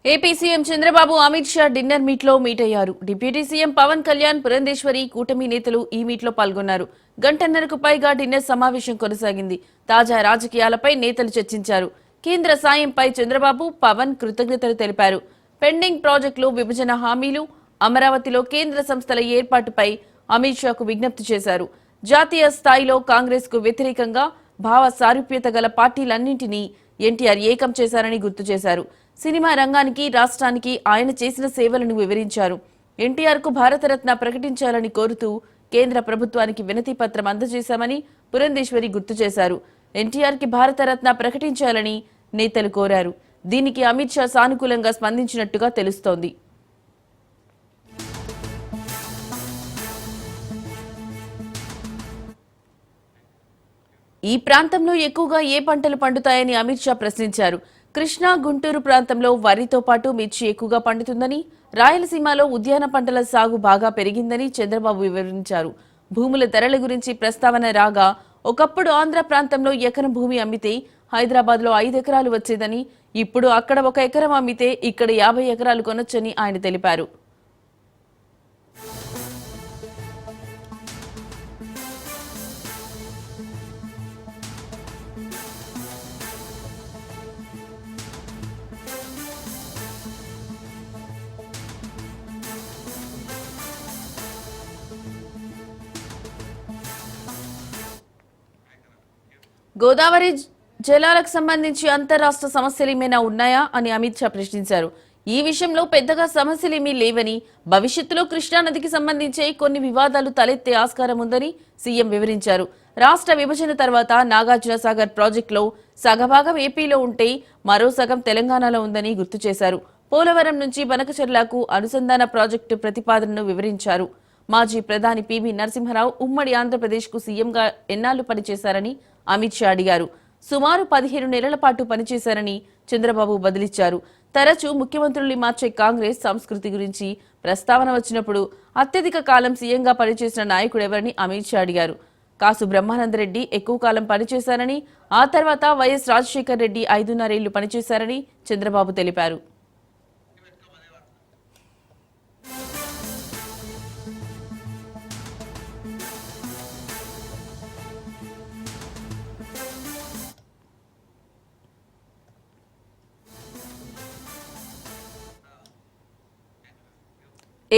AP CM Chandrababu Amit Shah dinner మీట్లో meet అయ్యారు. Deputy CM Pawan Kalyan, Purandeswari కూటమి నేతలు ఈ మీట్లో పాల్గొన్నారు. గంటన్నరకు పైగా డిన్నర్ సమావేశం కొనసాగింది. తాజా రాజకీయాలపై నేతలు చర్చించారు. కేంద్ర సాయంపై చంద్రబాబు, పవన్ కృతజ్ఞతలు తెలిపారు. పెండింగ్ ప్రాజెక్టులు, విభజన హామీలు, అమరావతిలో కేంద్ర సంస్థల ఏర్పాటుపై అమిత్ షాకు విజ్ఞప్తి చేశారు. జాతీయ స్థాయిలో కాంగ్రెస్ కు వ్యతిరేకంగా భావ సారూప్యత గల పార్టీలన్నింటినీ ఎన్టీఆర్ ఏకం చేశారని గుర్తు చేశారు. సినిమా రంగానికి, రాష్ట్రానికి ఆయన చేసిన సేవలను వివరించారు. ఎన్టీఆర్ కు భారతరత్న ప్రకటించాలని కోరుతూ కేంద్ర ప్రభుత్వానికి వినతి పత్రం అందజేశామని పురంధేశ్వరి గుర్తు చేశారు. ఎన్టీఆర్ కి భారతరత్న ప్రకటించాలని నేతలు కోరారు. దీనికి అమిత్ షా సానుకూలంగా స్పందించినట్టుగా తెలుస్తోంది. ఈ ప్రాంతంలో ఎక్కువగా ఏ పంటలు పండుతాయని అమిత్ షా ప్రశ్నించారు. కృష్ణా, గుంటూరు ప్రాంతంలో వరితో పాటు మిర్చి ఎక్కువగా పండుతుందని, రాయలసీమలో ఉద్యాన పంటల సాగు బాగా పెరిగిందని చంద్రబాబు వివరించారు. భూముల ధరల గురించి ప్రస్తావన రాగా, ఒకప్పుడు ఆంధ్ర ప్రాంతంలో ఎకరం భూమి అమ్మితే హైదరాబాద్ లో 5 ఎకరాలు వచ్చేదని, ఇప్పుడు అక్కడ 1 ఎకరం అమ్మితే ఇక్కడ 50 ఎకరాలు కొనొచ్చని ఆయన తెలిపారు. గోదావరి జలాలకు సంబంధించి అంతర్రాష్ట్ర సమస్యలేమైనా ఉన్నాయా అని అమిత్ షా ప్రశ్నించారు. ఈ విషయంలో పెద్దగా సమస్యలేమీ లేవని, భవిష్యత్తులో కృష్ణానదికి సంబంధించి కొన్ని వివాదాలు తలెత్తే ఆస్కారం ఉందని సీఎం వివరించారు. రాష్ట్ర విభజన తర్వాత నాగార్జున సాగర్ ప్రాజెక్టులో సగభాగం ఏపీలో ఉంటే మరో సగం తెలంగాణలో ఉందని గుర్తు చేశారు. పోలవరం నుంచి బనకచెర్లకు అనుసంధాన ప్రాజెక్టు ప్రతిపాదనను వివరించారు. మాజీ ప్రధాని పివి నరసింహారావు ఉమ్మడి ఆంధ్రప్రదేశ్కు సీఎంగా ఎన్నాళ్లు పనిచేశారని అమిత్ షా అడిగారు. సుమారు 15 నెలల పాటు పనిచేశారని చంద్రబాబు బదిలిచ్చారు. తరచూ ముఖ్యమంత్రుల్ని మార్చే కాంగ్రెస్ సంస్కృతి గురించి ప్రస్తావన వచ్చినప్పుడు అత్యధిక కాలం సీఎంగా పనిచేసిన నాయకుడెవరని అమిత్ షా అడిగారు. కాసు బ్రహ్మానందరెడ్డి ఎక్కువ కాలం పనిచేశారని, ఆ తర్వాత వైఎస్ రాజశేఖర్ రెడ్డి 5.5 ఏళ్లు పనిచేశారని చంద్రబాబు తెలిపారు.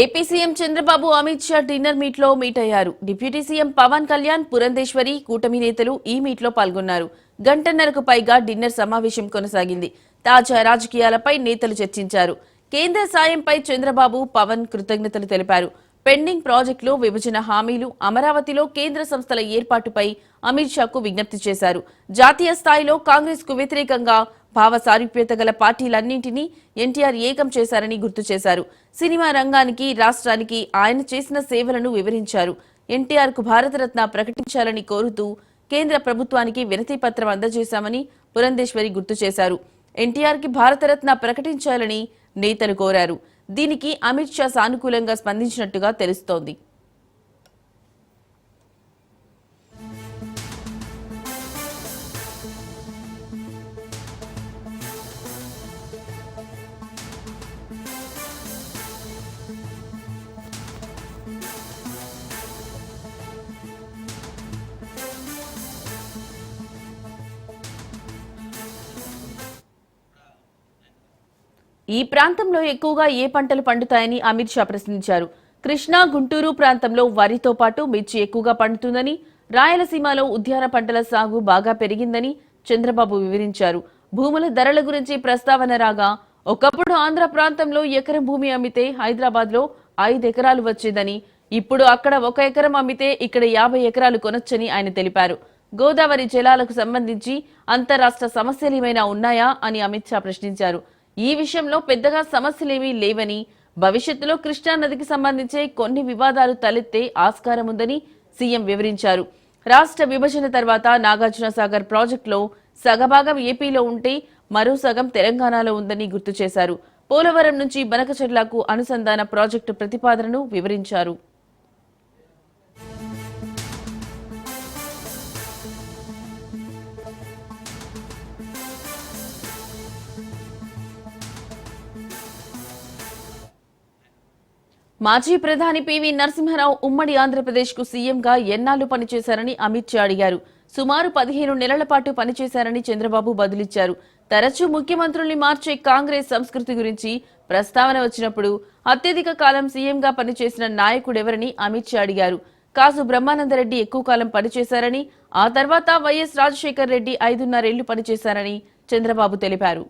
AP CM Chandrababu Amit Shah dinner మీట్లో మీట్ అయ్యారు. డిప్యూటీ సీఎం పవన్ కళ్యాణ్, పురంధేశ్వరి కూటమి నేతలు ఈ మీట్లో పాల్గొన్నారు. గంటన్నరకు పైగా డిన్నర్ సమావేశం కొనసాగింది. తాజా రాజకీయాలపై నేతలు చర్చించారు. కేంద్ర సాయంపై చంద్రబాబు, పవన్ కృతజ్ఞతలు తెలిపారు. పెండింగ్ ప్రాజెక్టులు, విభజన హామీలు, అమరావతిలో కేంద్ర సంస్థల ఏర్పాటుపై అమిత్ షాకు విజ్ఞప్తి చేశారు. జాతీయ స్థాయిలో కాంగ్రెస్ కు వ్యతిరేకంగా భావ సారూప్యత గల పార్టీలన్నింటినీ ఎన్టీఆర్ ఏకం చేశారని గుర్తు చేశారు. సినిమా రంగానికి, రాష్ట్రానికి ఆయన చేసిన సేవలను వివరించారు. ఎన్టీఆర్ కు భారతరత్న ప్రకటించాలని కోరుతూ కేంద్ర ప్రభుత్వానికి వినతి పత్రం అందజేశామని పురంధేశ్వరి గుర్తు చేశారు. ఎన్టీఆర్ కి భారతరత్న ప్రకటించాలని నేతలు కోరారు. దీనికి అమిత్ షా సానుకూలంగా స్పందించినట్టుగా తెలుస్తోంది. ఈ ప్రాంతంలో ఎక్కువగా ఏ పంటలు పండుతాయని అమిత్ షా ప్రశ్నించారు. కృష్ణా, గుంటూరు ప్రాంతంలో వరితో పాటు మిర్చి ఎక్కువగా పండుతుందని, రాయలసీమలో ఉద్యాన పంటల సాగు బాగా పెరిగిందని చంద్రబాబు వివరించారు. భూముల ధరల గురించి ప్రస్తావన రాగా, ఒకప్పుడు ఆంధ్ర ప్రాంతంలో ఎకరం భూమి అమ్మితే హైదరాబాద్ లో 5 ఎకరాలు వచ్చేదని, ఇప్పుడు అక్కడ 1 ఎకరం అమ్మితే ఇక్కడ 50 ఎకరాలు కొనొచ్చని ఆయన తెలిపారు. గోదావరి జలాలకు సంబంధించి అంతరాష్ట్ర సమస్యలేమైనా ఉన్నాయా అని అమిత్ షా ప్రశ్నించారు. ఈ విషయంలో పెద్దగా సమస్యలేమీ లేవని, భవిష్యత్తులో కృష్ణానదికి సంబంధించే కొన్ని వివాదాలు తలెత్తే ఆస్కారం ఉందని సీఎం వివరించారు. రాష్ట్ర విభజన తర్వాత నాగార్జున సాగర్ ప్రాజెక్టులో సగభాగం ఏపీలో ఉంటే మరో సగం తెలంగాణలో ఉందని గుర్తు చేశారు. పోలవరం నుంచి బనకచెర్లకు అనుసంధాన ప్రాజెక్టు ప్రతిపాదనను వివరించారు. మాజీ ప్రధాని పివి నరసింహారావు ఉమ్మడి ఆంధ్రప్రదేశ్కు సీఎంగా ఎన్నాళ్లు పనిచేశారని అమిత్ షా అడిగారు. సుమారు 15 నెలల పాటు పనిచేశారని చంద్రబాబు బదులిచ్చారు. తరచూ ముఖ్యమంత్రుల్ని మార్చే కాంగ్రెస్ సంస్కృతి గురించి ప్రస్తావన వచ్చినప్పుడు అత్యధిక కాలం సీఎంగా పనిచేసిన నాయకుడెవరని అమిత్ షా అడిగారు. కాసు బ్రహ్మానందరెడ్డి ఎక్కువ కాలం పనిచేశారని, ఆ తర్వాత వైఎస్ రాజశేఖర్ రెడ్డి 5.5 ఏళ్లు పనిచేశారని చంద్రబాబు తెలిపారు.